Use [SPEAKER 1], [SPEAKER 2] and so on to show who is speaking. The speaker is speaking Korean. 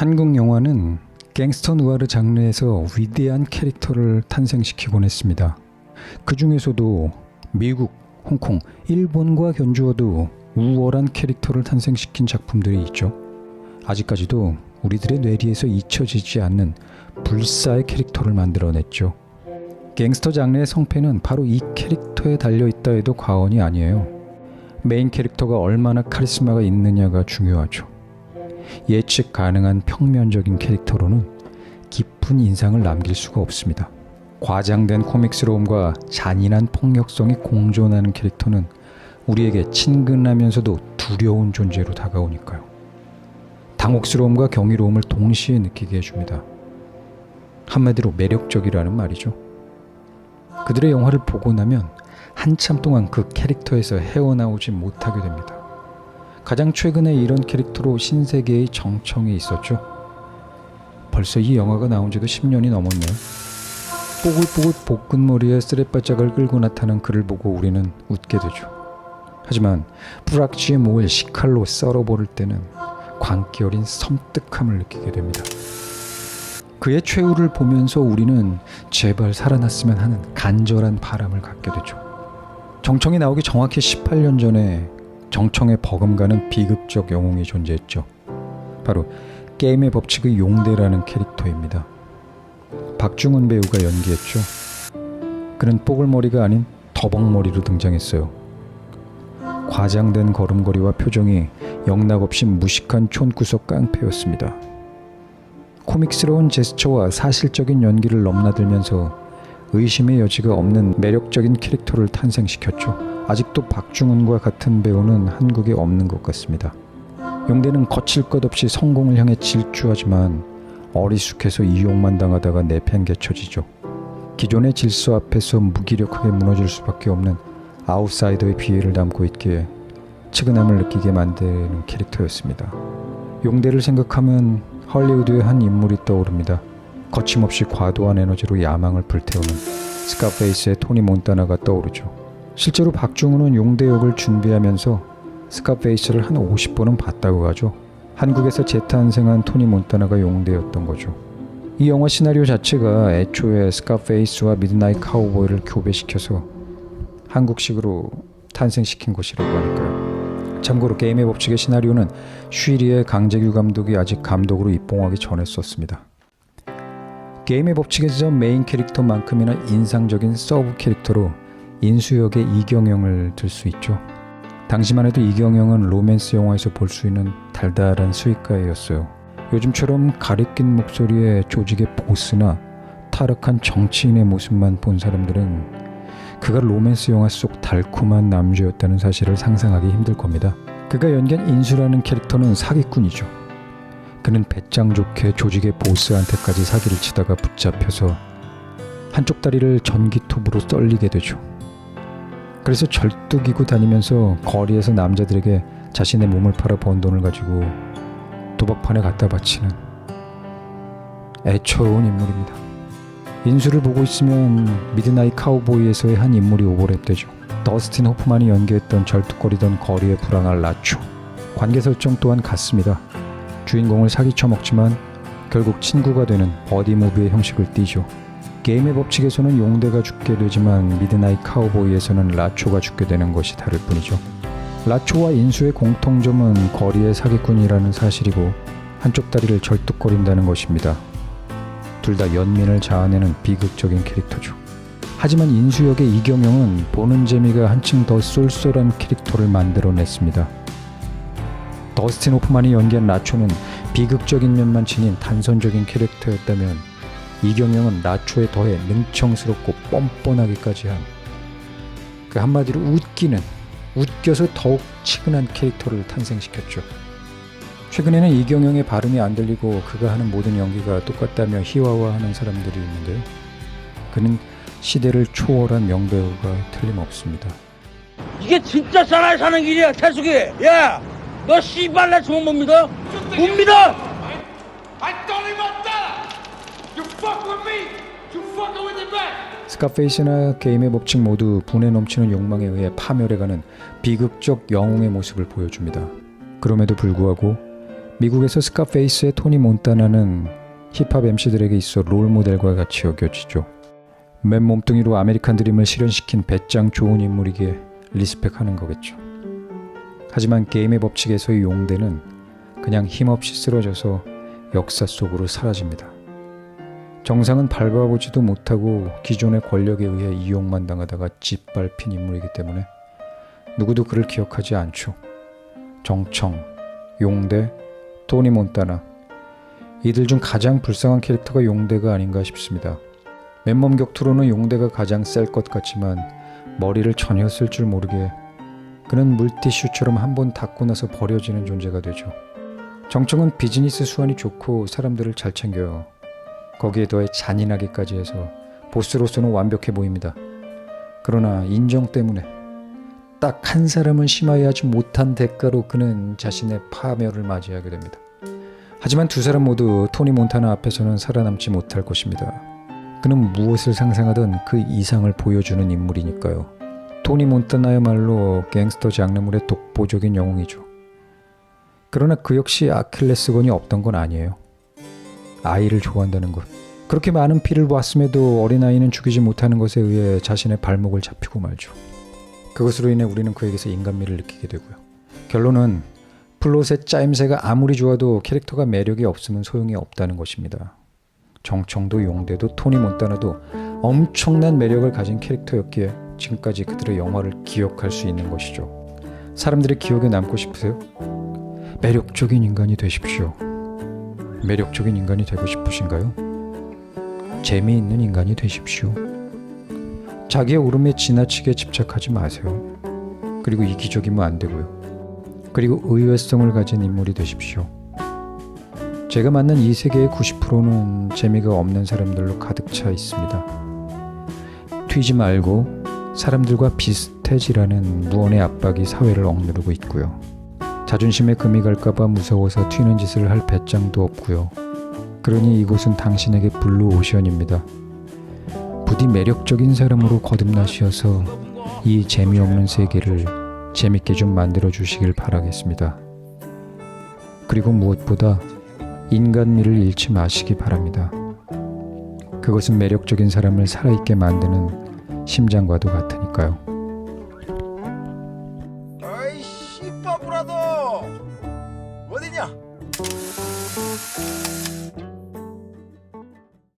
[SPEAKER 1] 한국 영화는 갱스터 누아르 장르에서 위대한 캐릭터를 탄생시키곤 했습니다. 그 중에서도 미국, 홍콩, 일본과 견주어도 우월한 캐릭터를 탄생시킨 작품들이 있죠. 아직까지도 우리들의 뇌리에서 잊혀지지 않는 불사의 캐릭터를 만들어냈죠. 갱스터 장르의 성패는 바로 이 캐릭터에 달려있다 해도 과언이 아니에요. 메인 캐릭터가 얼마나 카리스마가 있느냐가 중요하죠. 예측 가능한 평면적인 캐릭터로는 깊은 인상을 남길 수가 없습니다. 과장된 코믹스러움과 잔인한 폭력성이 공존하는 캐릭터는 우리에게 친근하면서도 두려운 존재로 다가오니까요. 당혹스러움과 경이로움을 동시에 느끼게 해줍니다. 한마디로 매력적이라는 말이죠. 그들의 영화를 보고 나면 한참 동안 그 캐릭터에서 헤어나오지 못하게 됩니다. 가장 최근에 이런 캐릭터로 신세계의 정청이 있었죠. 벌써 이 영화가 나온 지도 10년이 넘었네요. 뽀글뽀글 볶은머리에 쓰레바짝을 끌고 나타난 그를 보고 우리는 웃게 되죠. 하지만 뿌락지의 목을 식칼로 썰어버릴 때는 광기 어린 섬뜩함을 느끼게 됩니다. 그의 최후를 보면서 우리는 제발 살아났으면 하는 간절한 바람을 갖게 되죠. 정청이 나오기 정확히 18년 전에 정청에 버금가는 비극적 영웅이 존재했죠. 바로 게임의 법칙의 용대라는 캐릭터입니다. 박중훈 배우가 연기했죠. 그는 뽀글머리가 아닌 더벅머리로 등장했어요. 과장된 걸음걸이와 표정이 영락없이 무식한 촌구석 깡패였습니다. 코믹스러운 제스처와 사실적인 연기를 넘나들면서 의심의 여지가 없는 매력적인 캐릭터를 탄생시켰죠. 아직도 박중훈과 같은 배우는 한국에 없는 것 같습니다. 용대는 거칠 것 없이 성공을 향해 질주하지만 어리숙해서 이용만 당하다가 내팽개쳐지죠. 기존의 질서 앞에서 무기력하게 무너질 수밖에 없는 아웃사이더의 비애를 담고 있기에 측은함을 느끼게 만드는 캐릭터였습니다. 용대를 생각하면 헐리우드의 한 인물이 떠오릅니다. 거침없이 과도한 에너지로 야망을 불태우는 스카페이스의 토니 몬타나가 떠오르죠. 실제로 박중훈은 용대 역을 준비하면서 스카페이스를 한 50번은 봤다고 하죠. 한국에서 재탄생한 토니 몬타나가 용대였던 거죠. 이 영화 시나리오 자체가 애초에 스카페이스와 미드나잇 카우보이를 교배시켜서 한국식으로 탄생시킨 것이라고 하니까요. 참고로 게임의 법칙의 시나리오는 쉬리의 강재규 감독이 아직 감독으로 입봉하기 전에 썼습니다. 게임의 법칙에서 메인 캐릭터만큼이나 인상적인 서브 캐릭터로 인수역의 이경영을 들 수 있죠. 당시만 해도 이경영은 로맨스 영화에서 볼 수 있는 달달한 수익가였어요. 요즘처럼 가리낀 목소리에 조직의 보스나 타락한 정치인의 모습만 본 사람들은 그가 로맨스 영화 속 달콤한 남주였다는 사실을 상상하기 힘들 겁니다. 그가 연기한 인수라는 캐릭터는 사기꾼이죠. 그는 배짱 좋게 조직의 보스한테까지 사기를 치다가 붙잡혀서 한쪽 다리를 전기톱으로 썰리게 되죠. 그래서 절뚝이고 다니면서 거리에서 남자들에게 자신의 몸을 팔아 번 돈을 가지고 도박판에 갖다 바치는 애처로운 인물입니다. 인수를 보고 있으면 미드나잇 카우보이에서의 한 인물이 오버랩되죠. 더스틴 호프만이 연기했던 절뚝거리던 거리의 불황할 라초. 관계 설정 또한 같습니다. 주인공을 사기쳐 먹지만 결국 친구가 되는 버디무비의 형식을 띠죠. 게임의 법칙에서는 용대가 죽게 되지만 미드나잇 카우보이에서는 라초가 죽게 되는 것이 다를 뿐이죠. 라초와 인수의 공통점은 거리의 사기꾼이라는 사실이고 한쪽 다리를 절뚝거린다는 것입니다. 둘 다 연민을 자아내는 비극적인 캐릭터죠. 하지만 인수 역의 이경영은 보는 재미가 한층 더 쏠쏠한 캐릭터를 만들어냈습니다. 더스틴 호프만이 연기한 라초는 비극적인 면만 지닌 단선적인 캐릭터였다면 이경영은 라초에 더해 능청스럽고 뻔뻔하기까지 한 그 한마디로 웃겨서 더욱 치근한 캐릭터를 탄생시켰죠. 최근에는 이경영의 발음이 안 들리고 그가 하는 모든 연기가 똑같다며 희화화하는 사람들이 있는데요. 그는 시대를 초월한 명배우가 틀림없습니다.
[SPEAKER 2] 이게 진짜 사나이 사는 길이야, 태숙이. 야, 너 씨발 내 주문 못 믿어? 못 믿어!
[SPEAKER 3] I don't even that. You fuck with me. You fuck with the back.
[SPEAKER 1] 스카페이스나 게임의 법칙 모두 분에 넘치는 욕망에 의해 파멸해가는 비극적 영웅의 모습을 보여줍니다. 그럼에도 불구하고 미국에서 스카페이스의 토니 몬타나는 힙합 MC들에게 있어 롤모델과 같이 여겨지죠. 맨 몸뚱이로 아메리칸 드림을 실현시킨 배짱 좋은 인물이기에 리스펙하는 거겠죠. 하지만 게임의 법칙에서의 용대는 그냥 힘없이 쓰러져서 역사 속으로 사라집니다. 정상은 밟아보지도 못하고 기존의 권력에 의해 이용만 당하다가 짓밟힌 인물이기 때문에 누구도 그를 기억하지 않죠. 정청, 용대, 토니 몬타나, 이들 중 가장 불쌍한 캐릭터가 용대가 아닌가 싶습니다. 맨몸 격투로는 용대가 가장 셀 것 같지만 머리를 전혀 쓸 줄 모르게 그는 물티슈처럼 한 번 닦고 나서 버려지는 존재가 되죠. 정청은 비즈니스 수완이 좋고 사람들을 잘 챙겨요. 거기에 더해 잔인하기까지 해서 보스로서는 완벽해 보입니다. 그러나 인정 때문에 딱 한 사람은 심하게 하지 못한 대가로 그는 자신의 파멸을 맞이하게 됩니다. 하지만 두 사람 모두 토니 몬타나 앞에서는 살아남지 못할 것입니다. 그는 무엇을 상상하든 그 이상을 보여주는 인물이니까요. 토니 몬타나야말로 갱스터 장르물의 독보적인 영웅이죠. 그러나 그 역시 아킬레스건이 없던 건 아니에요. 아이를 좋아한다는 것. 그렇게 많은 피를 보았음에도 어린아이는 죽이지 못하는 것에 의해 자신의 발목을 잡히고 말죠. 그것으로 인해 우리는 그에게서 인간미를 느끼게 되고요. 결론은 플롯의 짜임새가 아무리 좋아도 캐릭터가 매력이 없으면 소용이 없다는 것입니다. 정청도 용대도 토니 몬타나도 엄청난 매력을 가진 캐릭터였기에 지금까지 그들의 영화를 기억할 수 있는 것이죠. 사람들의 기억에 남고 싶으세요? 매력적인 인간이 되십시오. 매력적인 인간이 되고 싶으신가요? 재미있는 인간이 되십시오. 자기의 울음에 지나치게 집착하지 마세요. 그리고 이기적이면 안 되고요. 그리고 의외성을 가진 인물이 되십시오. 제가 만난 이 세계의 90%는 재미가 없는 사람들로 가득 차 있습니다. 튀지 말고 사람들과 비슷해지라는 무언의 압박이 사회를 억누르고 있고요. 자존심에 금이 갈까봐 무서워서 튀는 짓을 할 배짱도 없고요. 그러니 이곳은 당신에게 블루오션입니다. 부디 매력적인 사람으로 거듭나시어서 이 재미없는 세계를 재밌게 좀 만들어 주시길 바라겠습니다. 그리고 무엇보다 인간미를 잃지 마시기 바랍니다. 그것은 매력적인 사람을 살아있게 만드는 심장과도 같으니까요.